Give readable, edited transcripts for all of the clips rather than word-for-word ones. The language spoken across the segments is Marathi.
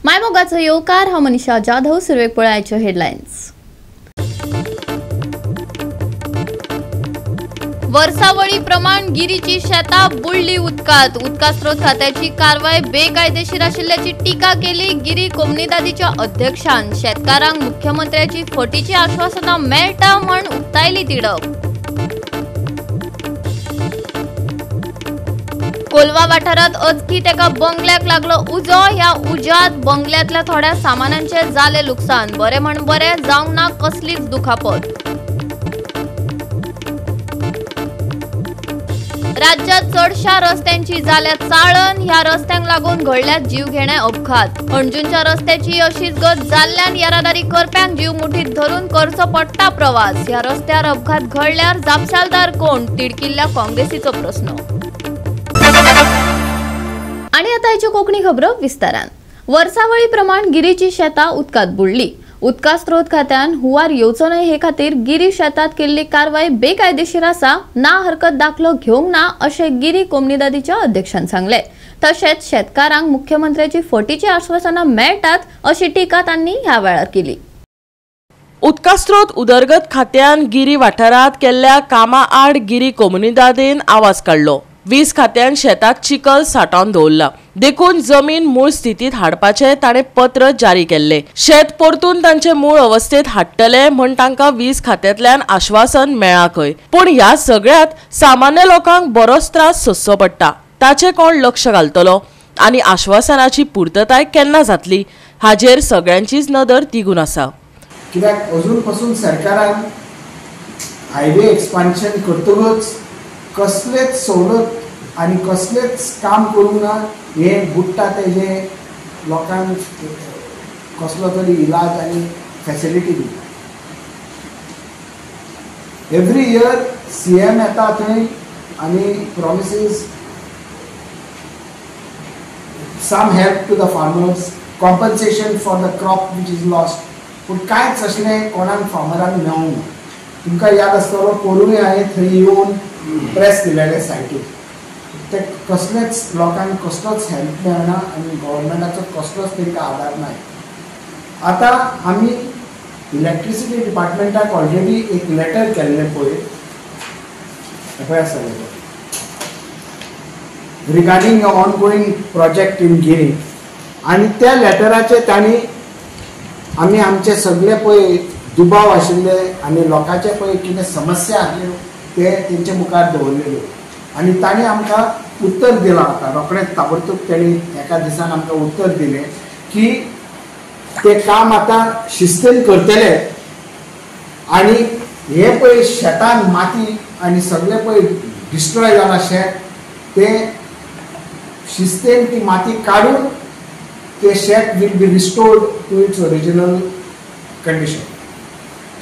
मायमोगाचो येवकार हांव मनीषा जाधव. सुरवेक पळयाच्यो हेडलायन्स. वर्सावळी प्रमाण गिरीची शेतां बुडली उदकांत. उदका स्रोत खात्याची कारवाय बेकायदेशीर आशिल्ल्याची टिका केली गिरी कोमनीदादीच्या अध्यक्षान. शेतकारांक मुख्यमंत्र्याची फटीची आश्वासनां मेळटा म्हण उक्तायली तिडक. कोलवा वाठारात अचकीत एका बंगल्याक लागलो उजो. ह्या उज्यांत बंगल्यातल्या थोड्या सामानांचे जाले लुकसाण. बरे म्हण बरे जावंक ना कसलीच दुखापत. राज्यात चडशा रस्त्यांची जाल्यात चाळण. ह्या रस्त्यांक लागून घडल्यात जीवघेणे अपघात. अंजुनच्या रस्त्याची अशीच गत जाल्ल्यान येरादारी करप्यांक जीव मुठीत धरून करचो पडटा प्रवास. ह्या रस्त्यार अपघात घडल्यार जापसालदार कोण? तिडकिल्ल्या काँग्रेसीचो प्रस्न. आणि आता हेच्यो कोंकणी खबरो विस्तारान. वर्सावळी प्रमाण गिरीची शेतां उदकांत बुडली. उदका स्रोत खात्यान हुंवार येवचो न्हय हे खातीर गिरी शेतांत केल्ली कारवाय बेकायदेशीर आसा, ना हरकत दाखलो घेवंक ना अशें गिरी कोमनीदादीच्या अध्यक्षान सांगले. तशेंच शेतकारांक मुख्यमंत्र्याची फटीची आश्वासनां मेळटात अशी टिका तांणी ह्या वेळार केली. उदका स्रोत उदरगत खात्यान गिरी वाठारांत केल्ल्या कामा आड गिरी कोमनीदादीन आवाज काडलो. 20 खात्यान शेतांत चिखल सांठोवन दवरला. देखून जमीन मूळ स्थितीत हाडपाचे ताणें पत्र जारी केल्ले. शेत परतून तांचे मूळ अवस्थेत हाडटले म्हण तांकां 20 खात्यांतल्यान आश्वासन मेळ्ळां खंय. पूण ह्या सगळ्यात सामान्य लोकांक बरोच त्रास सोंसचो पडटा. ताचे कोण लक्ष घालतलो आनी आश्वासनाची पूर्तताय केन्ना जातली हाजेर सगळ्यांचीच नदर तिगून आसा. कित्याक अजून पासून सरकारान हायवे एक्सपान्शन करतकच कसलेच सवलत आनी कसलेच काम करूंक ना. हे बुडटा तेजे लोकांक कसलो तरी इलाज आनी फॅसिलिटी दिता. एवरी इयर CM येता थंय आनी promises some help to the farmers, compensation for the crop which is lost. पूण कांयच असलें कोणाक फार्मरांक मेळूंक ना. तुमकां याद आसतलो पोरूय हांवें थंय येवन प्रेस दिलेले सायटीर. ते कसलेच लोकांक कसलोच हेल्प मेळना आनी गव्हर्मेंटाचो कसलोच तांकां आदार ना. आतां आमी इलेक्ट्रिसिटी डिपार्टमेंटाक ऑलरेडी एक लेटर केल्लें पळय आसा regarding ongoing project in Giri. आनी त्या लेटराचे तांणी आमी आमचे सगळे पळय दुबाव आशिल्ले आनी लोकांचे पळय कितें समस्या आसल्यो ते तेंचे मुखार दवरलेल्यो. आनी तांणी आमकां उत्तर दिलां. आतां रोखडेंच ताबडतोब तेणी एका दिसान आमकां उत्तर दिलें की ते काम आतां शिस्तीन करतले आनी हे पळय शेतान माती आनी सगळें पळय डिस्ट्रॉय जालां शेत, ते शिस्तेन ती माती काडून ते शेत will be restored to its original condition.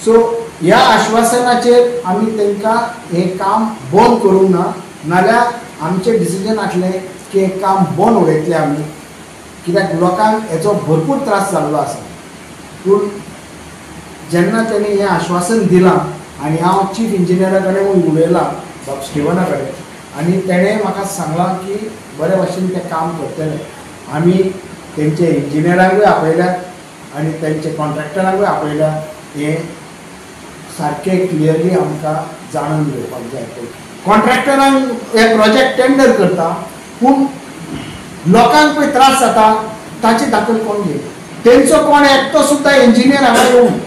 So ह्या आश्वासनाचेर आमी तांकां हे काम बंद करूंक ना, नाल्यार आमचें डिसिजन आसलें की हे काम बंद उडयतले आमी. कित्याक लोकांक हेचो भरपूर त्रास जाल्लो आसा. पूण जेन्ना तेणी हें आश्वासन दिलां आनी हांव चीफ इंजिनियरा कडेन उलयलां डॉ. स्टिवना कडेन, आनी तेणें म्हाका सांगलां की बरे भाशेन तें काम करतले. आमी तेंचे इंजिनियरांकूय आपयल्यात आनी तेंचे कॉन्ट्रॅक्टरांकूय आपयल्यात. हें सारकें क्लियरली आमकां जाणून घेवपाक जाय. कॉन्ट्रॅक्टरांक हे प्रोजेक्ट टेंडर करता पूण लोकांक पळय त्रास जाता ताची दखल कोण घेता? तेंचो कोण एकटो सुद्दां इंजिनियर हांगा येवन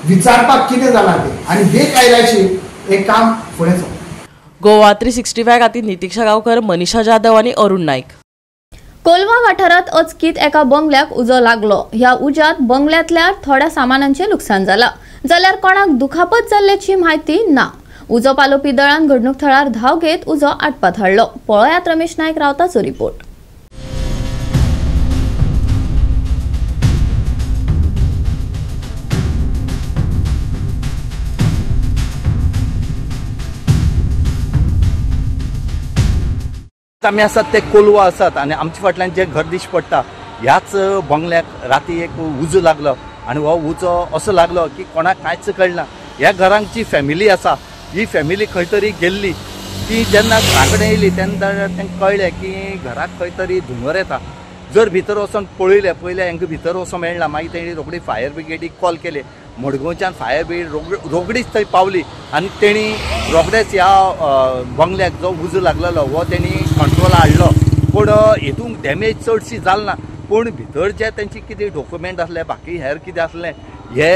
विचारपाक कितें जालां तें आनी बेकायदेशीर हें काम फुडें चलता. गोवा 365 खातीर नितीक्षा गांवकर, मनीषा जाधव आनी अरुण नायक. कोलवा वाठारात अचकीत एका बंगल्याक उजो लागलो. ह्या उज्यांत बंगल्यातल्या थोड्या सामानांचे लुकसाण जालां, जाल्यार कोणाक दुखापत जाल्ल्याची म्हायती ना. उजो पालोवपी दळान घडणूक थळार धांव घेत उजो आटपात हाडलो. पळयात रमेश नायक रावताचो रिपोर्ट. आमी आसात ते कोलवा आसात आनी आमचे फाटल्यान जे घर दिश्टी पडटा ह्याच बंगल्याक राती एक उजो लागलो आनी हो उजो असो लागलो की कोणाक कांयच कळना. ह्या घरांक जी फॅमिली आसा ही फॅमिली खंय तरी गेल्ली. ती जेन्ना घरा कडेन येयली तेन्ना तांकां कळ्ळें की घराक खंय तरी धुंवर येता. जर भितर वचून पळयलें पयलें हांकां भितर वचूंक मेळना मागीर तेणी रोखडी फायर ब्रिगेडीक कॉल केले मडगांवच्यान फायर ब्रिगेड रोखडीच थंय पावली आनी तेणी रोखडेच ह्या बंगल्याक जो उजो लागलेलो हो तेणी कंट्रोला हाडलो पूण हितूंक डॅमेज चडशी जाल ना पूण भितर जे तेंची कितें डॉक्युमेंट आसले बाकी हेर कितें आसलें हे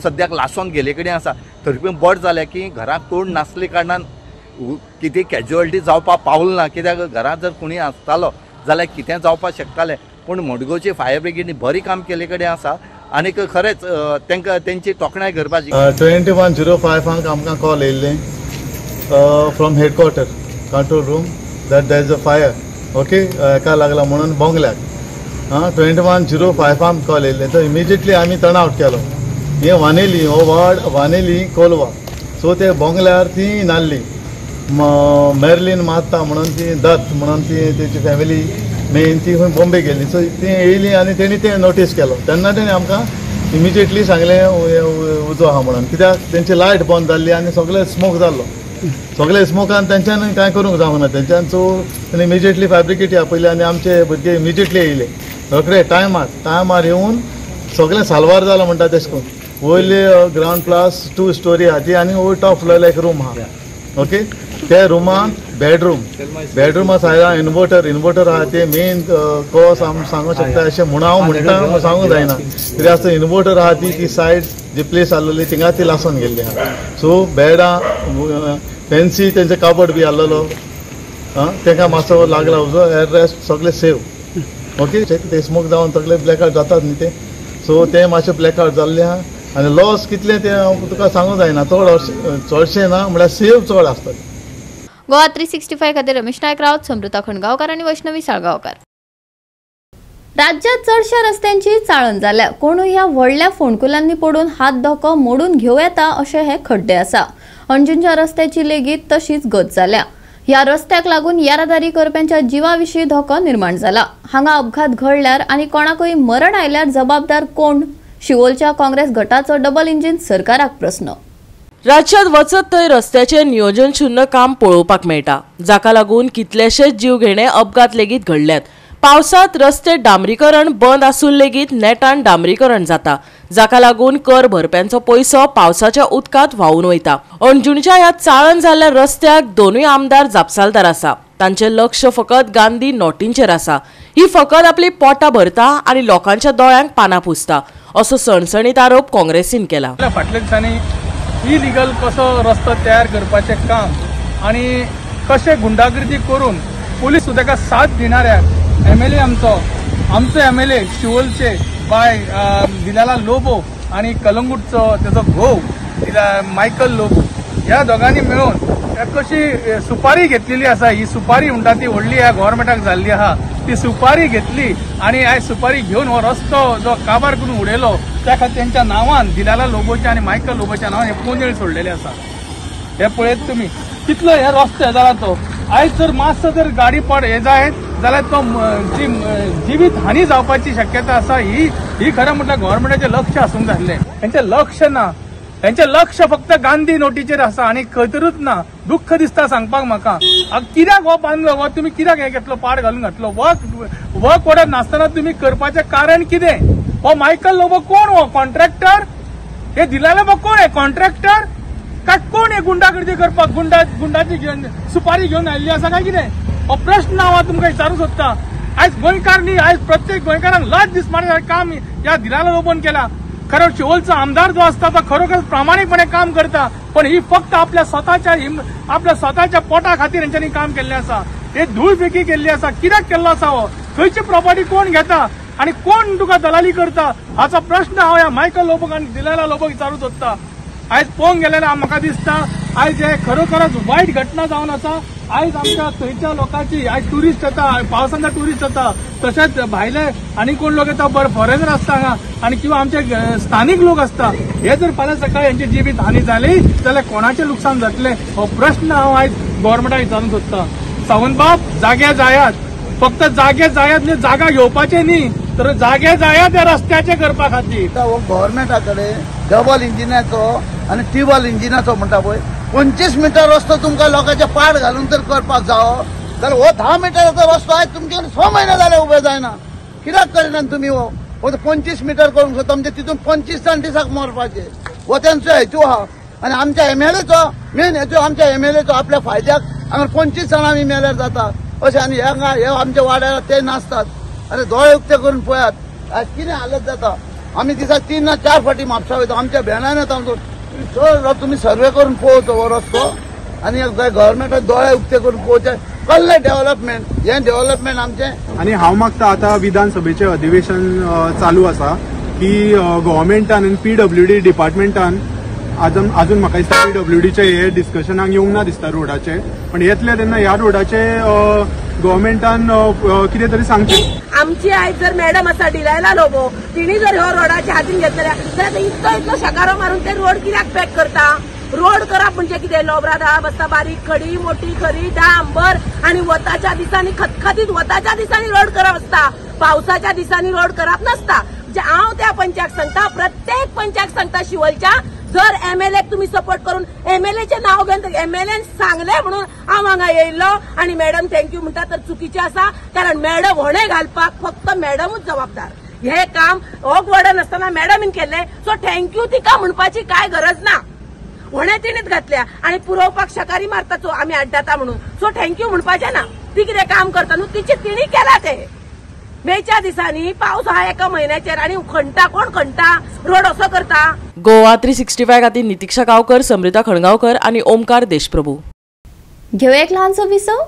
सद्याक लासोन गेले कडेन आसा तरी पूण बरें जालें की घराक कोण नासले कारणान कितें कॅज्युअलिटी जावपाक पावल ना कित्याक घरांत जर कोणी आसतालो जाल्यार कितें जावपाक शकतालें पूण मडगांवची फायर ब्रिगेडीन बरी काम केले कडेन आसा आनीक खरेंच तांकां तेंची तोखणाय करपाची 2105 आमकां कॉल येयल्लें from headquarter control room that there is a fire okay हेका लागला म्हणून बोंगल्याक 2105 कॉल येयल्लें तर इमिजिएटली आमी टर्न आवट केलो हे वानेली हो वार्ड वानेली कोलवा सो ते बोंगल्यार ती नाल्ली मेर्लिन मात्ता म्हणून ती दत्त म्हणून ती तेची फॅमिली मेन ती खंय बॉम्बे गेली सो ती येयली आनी तेणी तें नोटीस केलो तेन्ना तेणी आमकां इमिजिएटली सांगलें उजो आहा म्हणून कित्याक तेंची लायट बंद जाल्ली आनी सगळें स्मोक जाल्लो सगळे स्मोकान तेंच्यान कांय करूंक जावना तेंच्यान सो तेणी इमिजिएटली फॅब्रिकेट आपयली आनी आमचे भुरगे इमिजिएटली येयले रोखडे टायमार येवन सगळें साल्वार जालां म्हणटा तेश कोन्न वयले ग्रावंड प्लस 2 स्टोरी आहा ती आनी वयर टॉप फ्लोर एक रूम आहा ओके त्या रुमान बेडरूमा सायडा इन्वर्टर आहा ते मेन कॉज आमी सांगूंक शकता अशें म्हणून हांव म्हणटा सांगूंक जायना कित्याक आसता इन्वर्टर आहा ती सायड जी प्लेस आसलेली थिंगा ती लासून गेल्ली आहा सो बेडा फॅन्सी तेंचे काबड बी आसलेलो तांकां मातसो लागला उजो एर रेस्ट सगळे सेव ओके ते स्मोक जावन सगळे ब्लॅकआउट जातात न्ही ते सो ते मातशें ब्लॅकआउट जाल्ले आहा आनी लॉस कितलें तें तुका सांगूंक जायना चडशें ना म्हळ्यार सेव चड आसता गोवा 365 खातीर रमेश नायक रावत समृता खणगांवकार आणि वैष्णवी साळगांवकार. राज्यात चडशा रस्त्यांची चाळण जाल्या कोणूय ह्या व्हडल्या फोंडकुलांनी पडून हात धोको मोडून घेव येता अशे हे खड्डे आसा. अंजुनच्या रस्त्याची लेगीत तशीच गत जाल्या. ह्या रस्त्याक लागून येरादारी करप्यांच्या जिवाविशीं धोको निर्माण जाला. हांगा अपघात घडल्यार आनी कोणाकूय मरण आयल्यार जबाबदार कोण? शिवोलच्या काँग्रेस गटाचो डबल इंजिन सरकाराक प्रस्न. राज्यात वचत थंय रस्त्याचे नियोजन शून्य काम पळोवपाक मेळटा जाका लागून कितलेशेच जीवघेणे अपघात लेगीत घडल्यात. पावसात रस्ते डांबरीकरण बंद आसून लेगीत नेटान डांबरीकरण जाता जाका लागून कर भरप्यांचो पयसो पावसाच्या उदकांत व्हांवून वयता. अंजुणच्या ह्या चाळण जाल्ल्या रस्त्याक दोनूय आमदार जापसालदार आसा. तांचे लक्ष फकत गांधी नोटींचेर आसा. ही फकत आपली पोटां भरता आनी लोकांच्या दोळ्यांक पानां पुसता असो सणसणीत आरोप काँग्रेसीन केला. फाटल्या दिसांनी इलिगल कसो रस्तो तयार करपाचें काम आनी कशे गुंडागर्दी करून पुलीस सुद्दां साथ दिणाऱ्याक MLA आमचो MLA शिवोलचे बाय दिलाला लोबो आनी कलंगूटचो तेजो घोव मायकल लोबो ह्या दोगांनी मेळून कशी सुपारी घेतलेली आसा. ही सुपारी म्हणटा ती व्हडली ह्या गव्हर्मेंटाक जाल्ली आहा. ती सुपारी घेतली आनी आयज सुपारी घेवन हो रस्तो जो काबार करून उडयलो त्या खातीर तेंच्या नांवान दिलाला लोबोच्या आनी मायकल लोबोच्या नांवान हे पोंजळ सोडलेले आसा. हे पळयत तुमी कितलो हे रस्तो जाला तो. आयज जर मातसो जर गाडी हे जायत जाल्यार तो जिवीत हानी जावपाची शक्यता आसा. ही खरें म्हटल्यार गव्हर्मेंटाचें लक्ष आसूंक जाय आसलें. हेंचें लक्ष ना. हेंचें लक्ष फक्त गांधी नोटीचेर आसा आनी खंयतरूच ना. दुख्ख दिसता सांगपाक म्हाका कित्याक हो बांदलो हो तुमी कित्याक हे घेतलो पाड घालून घातलो वर्क ऑर्डर नासतना तुमी करपाचें कारण कितें? हो मायकल लोबो कोण? हो कॉन्ट्रॅक्टर? हे दिलाले बा कोण? हे कॉन्ट्रॅक्टर काय कोण? हे गुंडागर्दी करपाक गुंडाची घेवन सुपारी घेवन आयिल्ली आसा काय कितें? हो प्रश्न हांव तुमकां विचारूंक सोदता. आयज गोंयकार न्ही आयज प्रत्येक गोंयकारांक लज दिसपाचें काम ह्या दिलाला लोबोन केला. खरो शिवोलचो आमदार जो असता तो खरोखर प्रामाणिकपणे काम करता पण ही फक्त आपल्या स्वताच्या पोटा खातीर हेंच्यांनी काम केल्लें आसा. हे धूळफेकी केल्ली आसा. कित्याक केल्लो आसा हो? खंयची प्रॉपर्टी कोण घेता आनी कोण तुका दलाली करता हाचो प्रश्न हांव ह्या मायकल लोबोक आनी दिलाला लोबोक विचारूंक सोदता. आयज पळोवंक गेल्यार म्हाका दिसता आयज हे खरोखरच वायट घटना जावन आसा. आयज आमच्या थंयच्या लोकांची आयज ट्युरिस्ट येता पावसांत ट्युरिस्ट येता तशेंच भायले आनी कोण लोक येता बरे फॉरेनर आसता हांगा आनी किंवा आमचे स्थानीक लोक आसता. हे जर फाल्यां सकाळी हेंची जिवीत हानी जाली जाल्यार कोणाचें लुकसाण जातलें हो प्रश्न हांव आयज गव्हर्मेंटाक विचारूंक सोदता. सावंतबाब जागे जायात फक्त जागे जायात न्ही जागा घेवपाचे न्ही तर जागे जायात त्या रस्त्याचे करपा खातीर. हो गव्हर्मेंटा कडेन डबल इंजिनाचो आनी ट्रिबल इंजिनाचो म्हणटा पळय 25 मिटर रस्तो तुमकां लोकांचे पाड घालून जर करपाक जावो जाल्यार हो 10 मिटराचो रस्तो आयज तुमचे 6 म्हयने जाले उबे जायना. कित्याक करिना तुमी हो 25 मीटर करूंक सोदता म्हणजे तितून 25 जाण दिसाक मरपाचे हो त्यांचो हेतू आहा. आनी आमच्या एमएलएचो मेन हेतू आमच्या एमएलएचो आपल्या फायद्याक हांगा 25 जाण आमी मेल्यार जाता अशें. आनी हे आमच्या वाड्यार ते नासतात. अरे दोळे उक्ते करून पळयात आज कितें हालत जाता. आमी दिसाक 3 ना 4 फावटी म्हापसा वयता. आमच्या भेणान येता आमचो तुमी सर्वे करून पळोवचो हो रस्तो आनी गव्हर्मेंटान दोळे उक्ते करून पळोवचे कसलें डेव्हलपमेंट हे डेव्हलपमेंट आमचें. आनी हांव मागता आतां विधानसभेचें अधिवेशन चालू आसा की गव्हर्मेंटान आनी PWD डिपार्टमेंटान अजून म्हाका दिसता PWDचे हे डिस्कशनाक येवंक ना दिसता रोडाचे. पण येतले तेन्ना ह्या रोडाचे गव्हर्मेंटान कितें तरी सांगचें. आमची आयज जर मॅडम आसा डिलायला लोबो तिणी जर ह्यो रोडाचे हातीन घेतल्या जाल्यार इतलो शकारो मारून ते रोड कित्याक पॅक करता. रोड करप म्हणजे कितें लोबरा धा बसता बारीक खडी मोठी खडी डांबर आनी वताच्या दिसांनी खतखतीत वताच्या दिसांनी रोड करप आसता. पावसाच्या दिसांनी रोड करप नासता. हांव त्या पंचाक सांगता प्रत्येक पंचाक सांगता शिवलच्या जर एमएलए तुम्ही सपोर्ट करून एमएलएचे नाव घेवन एमएलएन सांगले म्हणून हांव हांगा येयल्लो आनी मॅडम थँक्यू म्हणटा तर चुकीचे आसा. कारण मॅडम होणे घालपाक फक्त मॅडमूच जबाबदार. हे काम हो वडन आसतना मॅडमीन केले सो थँक्यू तिका म्हणपाची काय गरज ना. होणे तिणेच घातल्या आनी पुरवपाक शकारी मारता आमी आड्डाता म्हणून सो थँक्यू म्हणपाचें ना. ती कितें काम करता न्हू तिचे तिणी केला ते. मेच्या दिसांनी पावस हा एका म्हयन्याचेर आनी खणटा कोण खणटा रोड असो करता. गोवा 365 खातीर नितीक्षा गांवकर, समृता खणगांवकर आणि ओमकार देशप्रभू. घेऊया एक ल्हानसो विसव.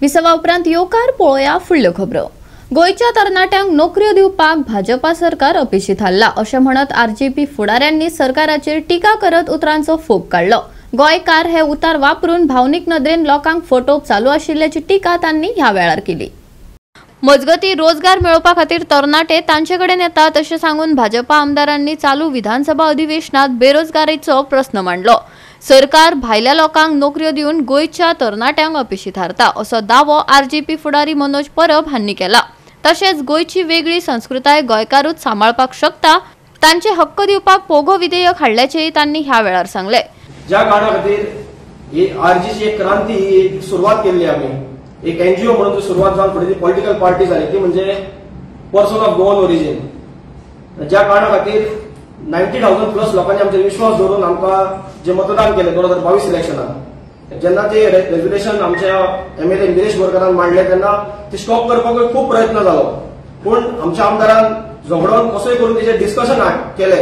विसवा उपरांत येवकार पळोवया फुडल्यो खबरो. गोयच्या तरणाट्यांक नोकऱ्यो दिवपाक भाजपा सरकार अपेक्षीत थारला अशें म्हणत RJP फुडाऱ्यांनी सरकाराचेर टिका करत उतरांचो फोग काढलो. गोंयकार हे उतार वापरून भावनीक नदरेन लोकांक फटोवप चालू आशिल्ल्याची टिका तांणी ह्या वेळार केली. मजगती रोजगार मेळोवपा खातीर तरणाटे तांचे कडेन येतात अशें सांगून भाजपा आमदारांनी चालू विधानसभा अधिवेशनात बेरोजगारीचो प्रस्न मांडलो. सरकार भायल्या लोकांक नोकऱ्यो दिवन गोयच्या तरणाट्यांक अपेक्षीत थारता असो दावो RJP फुडारी मनोज परब हांणी केला. तशेंच गोयची वेगळी संस्कृताय गोंयकारूच सांबाळपाक शकता तांचे हक्क दिवपाक पोगो विधेयक हाडल्याचेय तांणी ह्या वेळार सांगले. ज्या कारणा खातीर ही RGची एक क्रांती ही सुरवात केल्ली आमी एक NGO म्हणून सुरवात जावन फुडें ती पॉलिटिकल पार्टी जाली ती म्हणजे पर्सन ऑफ गोवन ओरिजिन. ज्या कारणा खातीर 90,000 प्लस लोकांनी आमचे विश्वास दवरून आमकां जे मतदान केले 2022 इलेक्शनात जेन्ना ते रेग्युलेशन आमच्या MLA गिरीश बोरकारान मांडले तेन्ना ते स्टॉप करपाक खूप प्रयत्न जालो. पूण आमच्या आमदारान झगडोन कसोय करून तेजेर डिस्कशन केले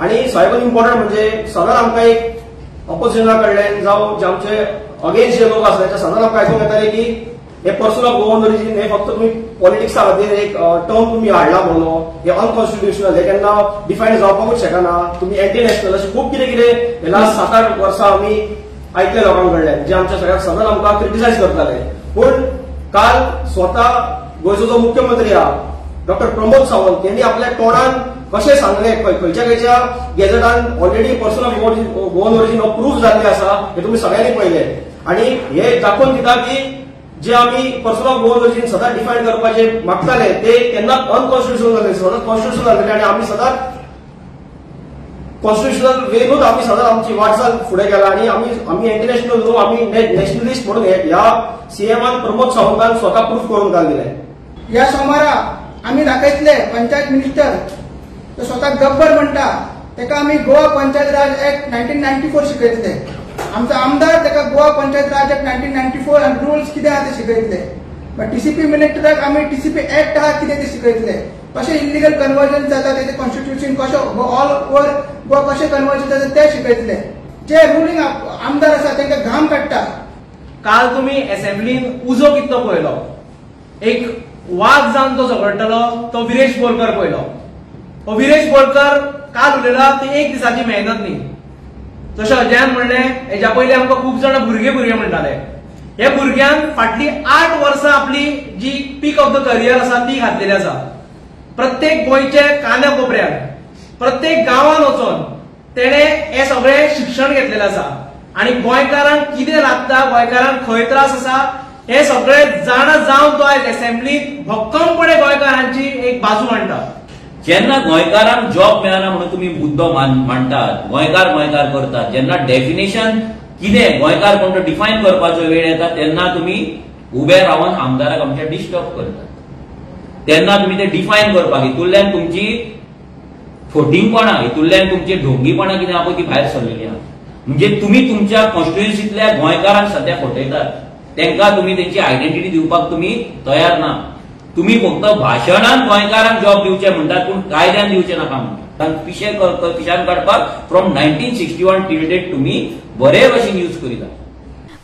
आनी सगळ्यात इम्पॉर्टंट म्हणजे सदांच आमकां एक ऑपोजिशना कडल्यान जावं जे आमचे अगेन्स्ट जे लोक आसा तेच्या सदांच आमकां आयकूंक येताले की हे पर्सन ऑफ गोवन ओरिजिन हे फक्त तुम्ही पॉलिटिक्सा खातीर एक टर्म तुम्ही हाडला म्हणून हे अनकॉन्स्टिट्युशनल हे केन्ना डिफायन जावपाकूच शकना तुम्ही एंटी नॅशनल अशें खूप कितें कितें हे लास्ट 7-8 वर्सां आमी आयकले लोकां कडल्यान जे आमच्या सगळ्याक सदांच आमकां क्रिटिसायज करताले. पूण काल स्वता गोंयचो जो मुख्यमंत्री आहा डॉक्टर प्रमोद सावंत यांनी आपल्या तोंडान कशें सांगले खंयच्या गॅजेटान already person of Goan origin proof जाल्ले आसा हे तुमी सगळ्यांनी पळयले. आनी हे दाखोवन दिता की जे आमी पर्सन ऑफ गोवन ओरिजिन सदांच डिफायन करपाचे मागताले ते केन्नाच अनकॉन्स्टिट्युशनल जाले सदांच कॉन्स्टिट्युशनल जाले आनी आमी सदांच कॉन्स्टिट्युशनल वेनूच आमी सदांच आमची वाटचाल फुडें गेला आनी आमी इंटरनॅशनल न्हू आमी नॅशनलिस्ट म्हणून ह्या CMान प्रमोद सावंतान स्वता प्रूफ करून घालिल्ले. ह्या सोमारा आमी दाखयतले पंचायत मिनिस्टर तो स्वता गब्बर म्हणटा तेका आमी गोवा पंचायत राज ऍक्ट 1994 शिकयतले. आमचो आमदार तेका गोवा पंचायत राज ऍक्ट 1994 आनी रुल्स कितें आहा ते शिकयतले. TCP मिनिस्टराक आमी TCP ऍक्ट आहा कितें ते शिकयतले. कशें इल्लीगल कन्वर्जन जाता तेजे कॉन्स्टिट्युशन कशें ऑल ओव्हर गोवा कशें कन्वर्जन जाता ते शिकयतले. जे रुलींग आमदार आसा तांकां घाम काडटा. काल तुम्ही असेंब्लीन उजो कितलो पळयलो. एक वाद जावन तो झगडटलो तो विरेश बोरकर पळयलो. हो विरेश बोरकर काल उलयला ती एक दिसाची मेहनत न्ही. जशें अजयान म्हणलें हेच्या पयलीं आमकां खूब जाणां भुरगे म्हणटाले. हे भुरग्यांक फाटली 8 वर्सां आपली जी पीक ऑफ द करियर आसा ती घातलेली आसा. प्रत्येक गोंयचे कान्या कोपऱ्यात प्रत्येक गांवांत वचून तेणे हे सगळें शिक्षण घेतलेलें आसा आनी गोंयकारांक कितें लागता गोंयकारांक खंय त्रास आसा हे सगळे जाणा जावन तो आयज असेंब्लीत भक्कमपणे गोंयकारांची एक बाजू मांडटा. जेन्ना गोंयकारांक जॉब मेळना म्हणून तुम्ही मुद्दो मांडटात, गोंयकार गोंयकार करतात, जेन्ना डेफिनेशन कितें गोंयकार कोण तो डिफायन करपाचो वेळ येता तेन्ना तुम्ही उबे रावन आमदाराक आमच्या डिस्टर्ब करतात. तेन्ना तुम्ही ते डिफायन करपाक हितूंतल्यान तुमची फोटिंगपणा, हितूंतल्यान तुमची ढोंगीपणा कितें आहा पळय ती भायर सरलेली आहा. म्हणजे तुम्ही तुमच्या कॉन्स्टिट्युएन्सींतल्या गोंयकारांक सध्या फटयतात, तांकां तुम्ही तेंची आयडेंटिटी दिवपाक तुम्ही तयार ना. तुम्ही फक्त भाशणान गोंयकारांक जॉब दिवचे म्हणटात पूण कायद्यान दिवचे नाका म्हणटात. पिशान काडपाक फ्रॉम 1961 टील डेट तुम्ही बरे भशेन यूज करीता.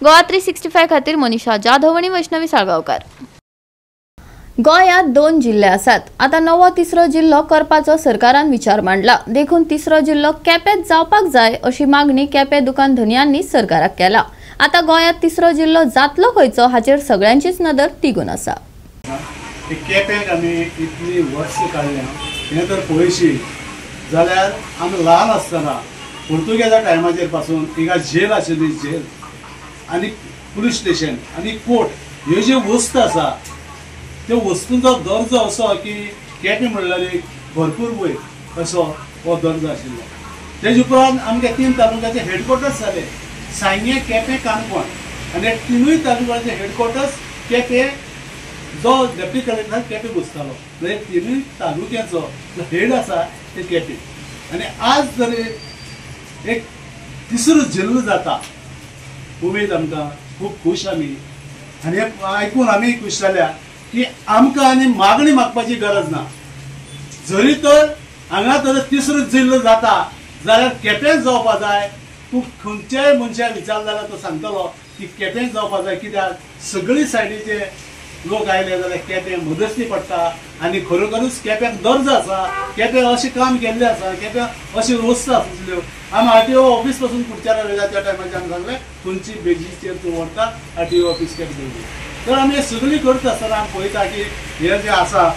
गोवा 365 खातीर मनीषा जाधव आणि वैष्णवी साळगांवकार. गोंयांत 2 जिल्हे आसात. आता नवो 3रो जिल्लो करपाचो सरकारान विचार मांडला. देखून 3रो जिल्लो केपेंत जावपाक जाय अशी मागणी केपें दुकान धन्यांनी सरकाराक केला. आता गोंयांत 3रो जिल्लो जातलो खंयचो हाचेर सगळ्यांचीच नदर तिगून आसा. केपेंक आमी इतली वर्स काडल्या हें तर पळयशी जाल्यार आमी ल्हान आसतना पुर्तुगेजा टायमाचेर पासून हिंगा जेल आशिल्ली, जेल आनी पुलीस स्टेशन आनी कोर्ट ह्यो ज्यो वस्त आसा त्यो वस्तूंचो दर्जो असो की केपें म्हणल्यार एक भरपूर वयर असो हो दर्जो आशिल्लो. तेजे उपरांत आमगे 3 तालुक्याचे हेडक्वॉर्टर्स जाले, सांगे, केपें, काणकोण आनी 3य तालुक्याचे हेडक्वॉर्टर्स केपें जो डेप्युटी कलेक्टर केपें बसतालो. म्हणजे 3य तालुक्याचो हेड आसा ते केपें. आनी आज जर एक 3रो जिल्लो जाता उमेद आमकां खूब खूश आमी. आनी आयकून आमी खूश जाल्या की आमकां आनी मागणी मागपाची गरज ना. जरी तर हांगा तर 3रो जिल्लो जाता जाल्यार केपेंच जावपा जाय. तूं खंयच्याय मनशाक विचारलो जाल्यार तो सांगतलो की केपेंच जावपा जाय. कित्याक सगळी सायडीचे लोक आयले जाल्यार केपें मदस्ती पडटा आनी खरोखरूच केप्याक दर्जो आसा. केपें अशें काम केल्लें आसा, केपें अशी वस्त आसल्यो. आमी आरटीओ ऑफीस पासून खुर्च्यार आयल्या त्या टायमाचेर आमकां सांगलें खंयची बेजीचेर तूं व्हरता आरटीओ ऑफीस केपें दवरली. तर आमी सगळी करता आसतना आमी पळयता की हे जे आसा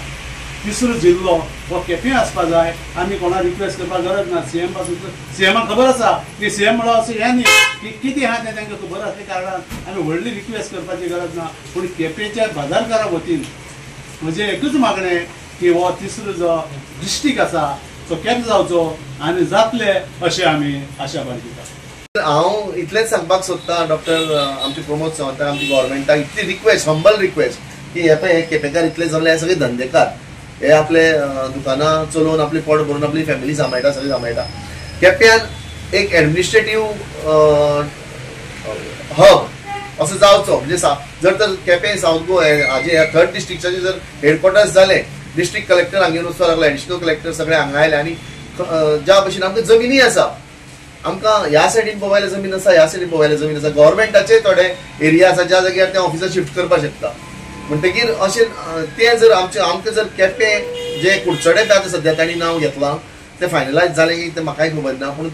3रो जिल्लो हो केपें आसपा जाय. आमी कोणा रिक्वेस्ट करपाक गरज ना. सीएम पासून सीएमाक खबर आसा की सीएम म्हणल्यार अशें हें न्ही की कितें आहा तें तांकां खबर आसल्या कारणान आमी व्हडली रिक्वेस्ट करपाची गरज ना. पूण केपेंच्या बाजारकारा वतीन म्हजें एकूच मागणें की हो 3रो जो डिस्ट्रिक्ट आसा तो केपें जावचो आनी जातले अशें आमी आशा बाळगिता. हांव इतलेंच सांगपाक सोदतां डॉक्टर आमचे प्रमोद सावंताक आमची गव्हर्मेंटाक इतली रिक्वेस्ट, हंबल रिक्वेस्ट की हे केपेंकार इतले जमले, हे सगळे धंदेकार हे आपले दुकानां चलोवन आपली पोट भरून आपली फॅमिली सांबाळटा, सगळी सांबाळटा. केप्यान एक एडमिनिस्ट्रेटिव्ह हब असो जावचो. म्हणजे जर तर केपें साऊथ गोवा हाजे ह्या 3rd डिस्ट्रिक्टाचे जर हेडक्वॉर्टर्स जाले, डिस्ट्रिक्ट कलेक्टर हांगा येवन वचपाक लागला, एडिशनल कलेक्टर सगळे हांगा आयले आनी ज्या भशेन आमकां जमिनी आसा, आमकां ह्या सायडीन पळयल्या जमीन आसा, ह्या सायडीन पळयल्या जमीन आसा. गव्हर्मेंटाचे थोडे एरिया आसा ज्या जाग्यार ते ऑफिसां शिफ्ट करपाक शकता. म्हणटकीर अशें ते जर आमकां जर केपें जे कुडचडे आतां सद्या तांणी नांव घेतलां ते फायनलायज जालें की ते म्हाकाय खबर ना. पूण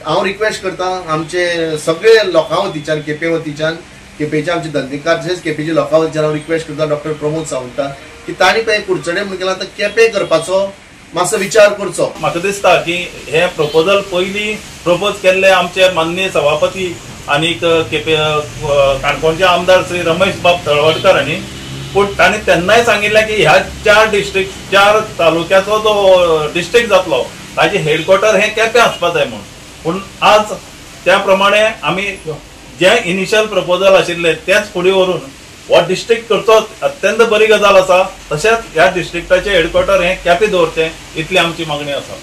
हांव रिक्वेस्ट करतां आमचे सगळे लोकां वतीच्यान, केपें वतीच्यान, केपेंचे आमचे धंदेकार तशेंच केपेंचे लोकां वतीच्यान हांव रिक्वेस्ट करतां डॉक्टर प्रमोद सावंताक की तांणी पळय कुडचडे म्हण केला तर केपें करपाचो मातसो विचार करचो. म्हाका दिसता की हे प्रपोजल पयलीं प्रपोज केल्ले आमचे माननीय सभापती आनीक केपें काणकोणचे आमदार श्री रमेश बाब तळवडकर हांणी. पूण तांणी तेन्नाय सांगिल्लें की ह्या 4 तालुक्याचो जो डिस्ट्रिक्ट जातलो ताचे हेडक्वॉर्टर हे केपें आसपा जाय म्हणून. पूण आज त्या प्रमाणे आमी जे इनिशियल प्रपोजल आशिल्ले तेच फुडें व्हरून हो डिस्ट्रिक्ट करचो अत्यंत बरी गजाल आसा. तशेंच ह्या डिस्ट्रिक्टाचे हेडक्वॉर्टर हे केपें दवरचे इतली आमची मागणी आसा.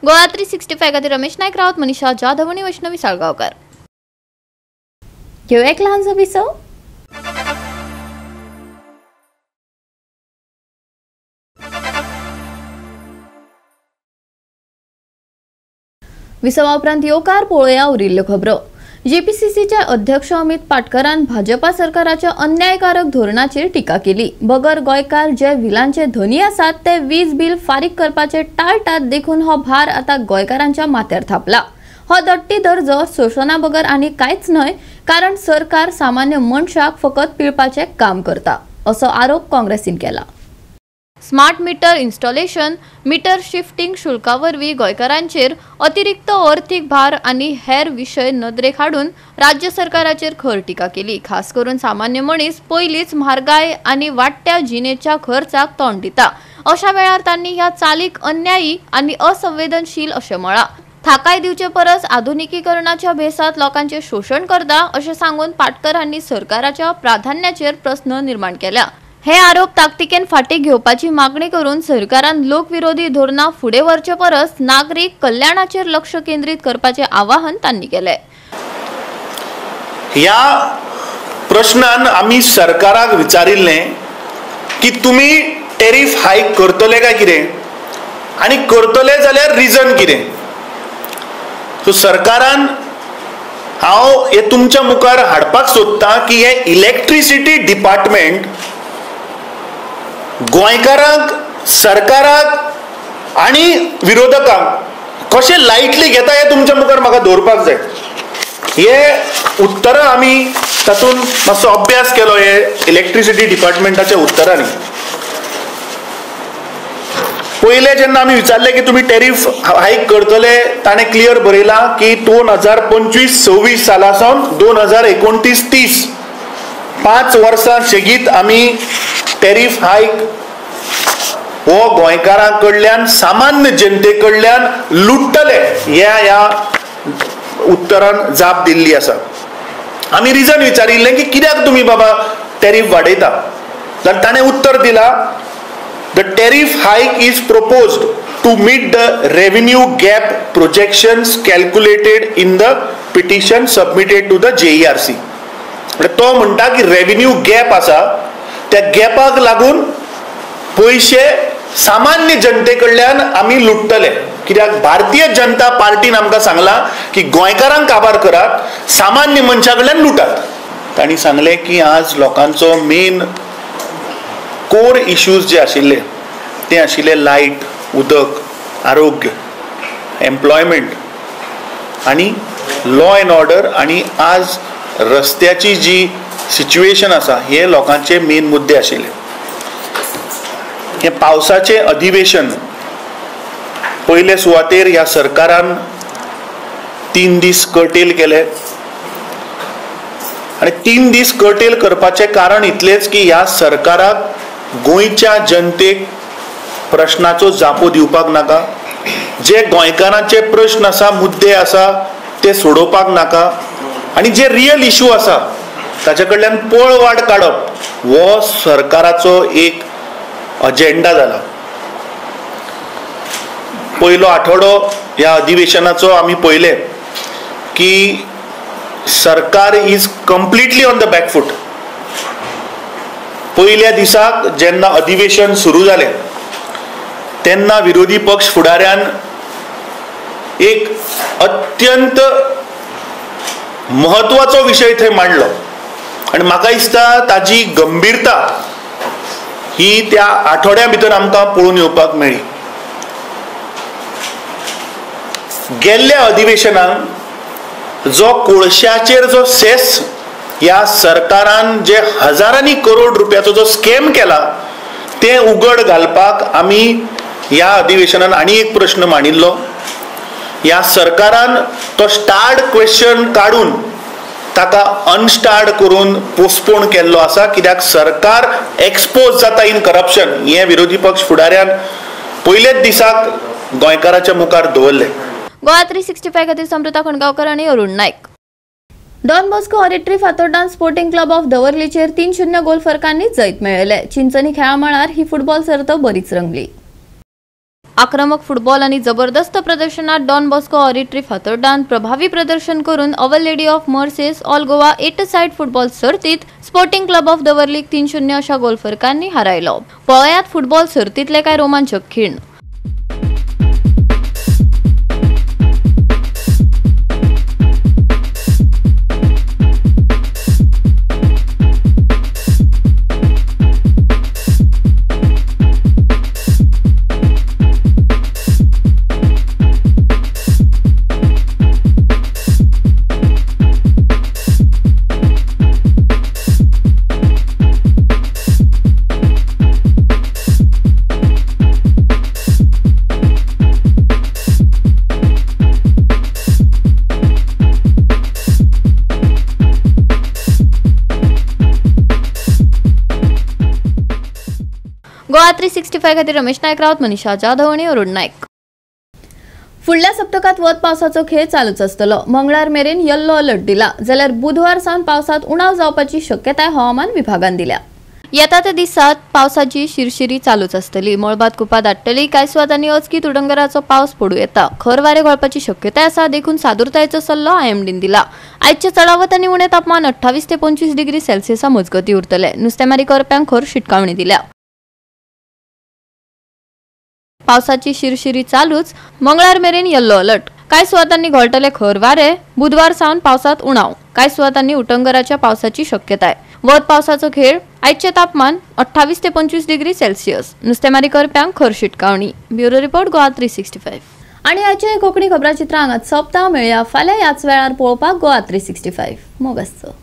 गोवा 365 खातीर रमेश नायक रावत, मनीषा जाधव आणि वैष्णवी साळगांवकार. घेऊ एक ल्हानसो विसव. विसवा उपरांत येवकार पळोवया उरिल्ल्यो खबरो. जेपीसीसीचे अध्यक्ष अमित पाटकरान भाजपा सरकाराच्या अन्यायकारक धोरणाचेर टिका केली. बगर गोंयकार जे व्हिलांचे धनी आसात ते वीज बिल फारीक करपाचे टाळटात. देखून हो भार आता गोंयकारांच्या माथ्यार थापला. हो दट्टी दर्जो शोषणा बगर आनी कांयच न्हय, कारण सरकार सामान्य मनशाक फकत पिळपाचे काम करता असो आरोप काँग्रेसीन केला. Smart meter installation, meter shifting शुल्का वरवीं गोंयकारांचेर अतिरिक्त अर्थीक भार आनी हेर विशय नदरेक हाडून राज्य सरकाराचेर खर टिका केली. खास करून सामान्य मनीस पयलींच म्हारगाय आनी वाडट्या जिणेच्या खर्चाक तोंड दिता अशा वेळार तांणी ह्या चालीक अन्यायी आणि असंवेदनशील अशें म्हळां. थाकाय दिवचे परस आधुनिकीकरणाच्या भेसात लोकांचे शोषण करता अशें सांगून पाटकर हांणी सरकाराच्या प्राधान्याचेर प्रस्न निर्माण केल्या. हे आरोप ताकतिकेन फाटीं घेवपाची मागणी करून सरकारान लोकविरोधी धोरणां फुडें व्हरचे परस नागरीक कल्याणाचेर लक्ष केंद्रीत करपाचें आवाहन तांणी केलें. ह्या प्रश्नान आमी सरकाराक विचारिल्लें की तुमी टॅरिफ हायक करतले काय कितें आनी करतले जाल्यार रिजन कितें. सो सरकारान हांव हे तुमच्या मुखार हाडपाक सोदतां की हे इलेक्ट्रिसिटी डिपार्टमेंट गोंयकारांक सरकाराक आनी विरोधकांक कशें लायटली घेता हे तुमच्या मुखार म्हाका दवरपाक जाय. हे उत्तरां आमी तातूंत मातसो अभ्यास केलो हे इलेक्ट्रिसिटी डिपार्टमेंटाच्या उत्तरांनी. पयले जेन्ना आमी विचारले की तुमी टॅरिफ हायक करतले ताणें क्लियर बरयलां की 2025-26 साला सावन 2029-30 5 वर्सां सेगीत आमी टॅरिफ हायक हो गोंयकारां कडल्यान सामान्य जनते कडल्यान लुट्टले ह्या उत्तरान जाप दिल्ली आसा. आमी रिजन विचारिल्लें की कित्याक तुमी बाबा टॅरिफ वाडयता जाल्यार ताणें उत्तर दिलां the tariff hike is proposed to meet the revenue gap projections calculated in the petition submitted to the JERC. तो म्हणटा की रेव्हेन्यू गॅप आसा त्या गॅपाक लागून पयशे सामान्य जनते कडल्यान आमी लुट्टले. कित्याक भारतीय जनता पार्टीन आमकां सांगलां की गोंयकारांक काबार करात, सामान्य मनशा कडल्यान लुटात. तांणी सांगलें की आज लोकांचो मेन कोर इश्यूज जे आशिल्ले ते आशिल्ले लायट, उदक, आरोग्य, एम्प्लॉयमेंट आनी लॉ एंड ऑर्डर आनी आज रस्त्याची जी सिच्युएशन आसा हे लोकांचे मेन मुद्दे आशिल्ले. हे पावसाचे अधिवेशन पयले सुवातेर ह्या सरकारान 3 दीस कर्टेल केले आनी 3 दीस कर्टेल करपाचें कारण इतलेंच की ह्या सरकाराक गोंयच्या जनतेक प्रश्नाचो जापो दिवपाक नाका. जे गोंयकारांचे प्रश्न आसा, मुद्दे आसा ते सोडोवपाक नाका आनी जे रियल इश्यू आसा ताचे कडल्यान पळवाट काडप हो सरकाराचो एक अजेंडा जाला. पयलो आठवडो ह्या अधिवेशनाचो आमी पळयले की सरकार is completely on the back foot. पयल्या दिसाक जेन्ना अधिवेशन सुरू जालें तेन्ना विरोधी पक्ष फुडाऱ्यान एक अत्यंत महत्वाचो विशय थंय मांडलो आनी म्हाका दिसता ताजी गंभीरता ही त्या आठवड्या भितर आमकां पळोवन येवपाक मेळ्ळी. गेल्ल्या अधिवेशनाक जो कोळशाचेर जो सेस ह्या सरकारान जे हजारांनी करोड रुपयाचो जो स्कॅम केला ते उघड घालपाक आमी ह्या अधिवेशनान आनी एक प्रश्न मांडिल्लो. ह्या सरकारान तो स्टार्ड क्वेश्चन काडून ताका अनस्टार्ड करून पोस्टपोन केल्लो आसा. कित्याक सरकार एक्सपोज जाता इन करप्शन हे विरोधी पक्ष फुडाऱ्यान पयलेच दिसाक गोंयकाराच्या मुखार दवरले. गोवा 365 खातीर समृता खणगांवकर आनी Arun Naik. Don Bosco oratory फातोर्डान स्पोर्टिंग क्लब ऑफ दवर्लीचेर 3-0 गोल फरकांनी जैत मेळयले. चिंचणी खेळा मळार ही फुटबॉल सर्त बरीच रंगली. आक्रमक फुटबॉल आणि जबरदस्त प्रदर्शनात डॉन बॉस्को ऑरिट्री फातोर्डान प्रभावी प्रदर्शन करून our lady of mercies all Goa 8 side football सर्तीत स्पोर्टिंग क्लब ऑफ दवर्लीक 3-0 अशा गोल फरकांनी हारायलो. पळयात फुटबॉल सर्तीतले काय रोमांचक खीण. गोवा 365 खातीर रमेश नायक रावत, मनीषा जाधव आनी अरुण नायक. फुडल्या सप्तकात वत पावसाचो खेळ चालूच आसतलो. मंगळार मेरेन येल्लो अलर्ट दिला, जाल्यार बुधवार सावन पावसात उणाव जावपाची शक्यताय हवामान विभागान दिल्या. येता त्या दिसात पावसाची शिरशिरी चालूच आसतली. मळबात कुपा दाटतली. कांय सुवातांनी अचकीत उटंगराचो पावस पडू येता. खर वारे घोळपाची शक्यताय आसा, देखून सादुरतायेचो सल्लो आयएमडीन दिला. आयच्या चडावत आनी उणे तापमान 28 ते 25 डिग्री सेल्सियसा मजगती उरतले. नुस्तेमारी करप्यांक खर शिटकावणी दिल्या. पावसाची शिरशिरी चालूच. मंगळार मेरेन येल्लो अलर्ट. कांय सुवातांनी घोळटले खर वारे. बुधवार सावन पावसात उणाव. कांय सुवातांनी उटंगराच्या पावसाची शक्यताय. वत पावसाचो खेळ. आयचे तापमान 28 ते 25 डिग्री सेल्सियस. नुस्तेमारी करप्यांक खर शिटकावणी. Bureau report Goa 365. आणि आयचे कोंकणी खबराचित्र हांगाच सोंपता. मेळया फाल्यां ह्याच वेळार पळोवपाक गोवा 365. मोग आसचो.